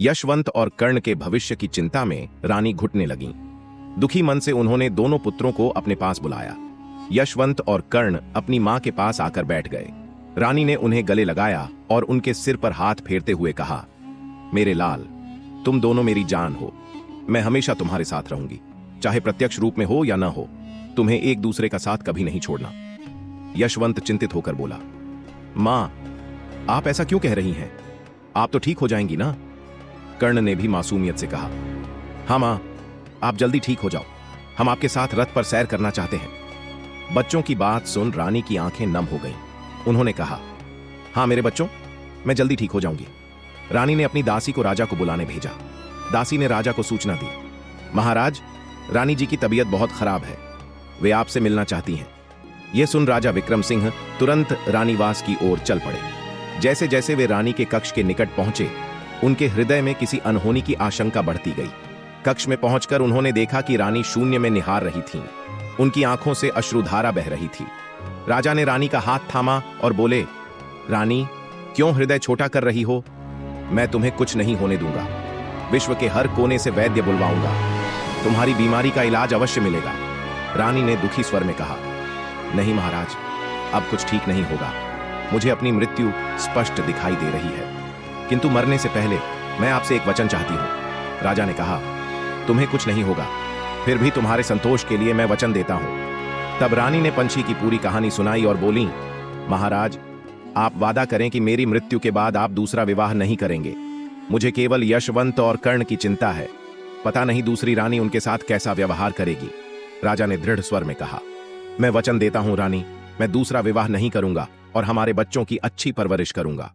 यशवंत और कर्ण के भविष्य की चिंता में रानी घुटने लगीं। दुखी मन से उन्होंने दोनों पुत्रों को अपने पास बुलाया। यशवंत और कर्ण अपनी मां के पास आकर बैठ गए। रानी ने उन्हें गले लगाया और उनके सिर पर हाथ फेरते हुए कहा, मेरे लाल, तुम दोनों मेरी जान हो। मैं हमेशा तुम्हारे साथ रहूंगी, चाहे प्रत्यक्ष रूप में हो या न हो। तुम्हें एक दूसरे का साथ कभी नहीं छोड़ना। यशवंत चिंतित होकर बोला, मां, आप ऐसा क्यों कह रही हैं? आप तो ठीक हो जाएंगी ना? कर्ण ने भी मासूमियत से कहा, हाँ मां, आप जल्दी ठीक हो जाओ। हम आपके साथ रथ पर सैर करना चाहते हैं। बच्चों की बात सुन रानी की आंखें नम हो गईं। उन्होंने कहा, हाँ मेरे बच्चों, मैं जल्दी ठीक हो जाऊंगी। रानी ने अपनी दासी को राजा को बुलाने भेजा। दासी ने राजा को सूचना दी, महाराज, रानी जी की तबीयत बहुत खराब है, वे आपसे मिलना चाहती हैं। यह सुन राजा विक्रम सिंह तुरंत रानीवास की ओर चल पड़े। जैसे जैसे वे रानी के कक्ष के निकट पहुंचे, उनके हृदय में किसी अनहोनी की आशंका बढ़ती गई। कक्ष में पहुंचकर उन्होंने देखा कि रानी शून्य में निहार रही थीं। उनकी आंखों से अश्रुधारा बह रही थी। राजा ने रानी का हाथ थामा और बोले, रानी, क्यों हृदय छोटा कर रही हो? मैं तुम्हें कुछ नहीं होने दूंगा। विश्व के हर कोने से वैद्य बुलवाऊंगा। तुम्हारी बीमारी का इलाज अवश्य मिलेगा। रानी ने दुखी स्वर में कहा, नहीं महाराज, अब कुछ ठीक नहीं होगा। मुझे अपनी मृत्यु स्पष्ट दिखाई दे रही है, किंतु मरने से पहले मैं आपसे एक वचन चाहती हूं। राजा ने कहा, तुम्हें कुछ नहीं होगा, फिर भी तुम्हारे संतोष के लिए मैं वचन देता हूं। तब रानी ने पंछी की पूरी कहानी सुनाई और बोली, महाराज, आप वादा करें कि मेरी मृत्यु के बाद आप दूसरा विवाह नहीं करेंगे। मुझे केवल यशवंत और कर्ण की चिंता है। पता नहीं दूसरी रानी उनके साथ कैसा व्यवहार करेगी। राजा ने दृढ़ स्वर में कहा, मैं वचन देता हूं रानी, मैं दूसरा विवाह नहीं करूंगा और हमारे बच्चों की अच्छी परवरिश करूंगा।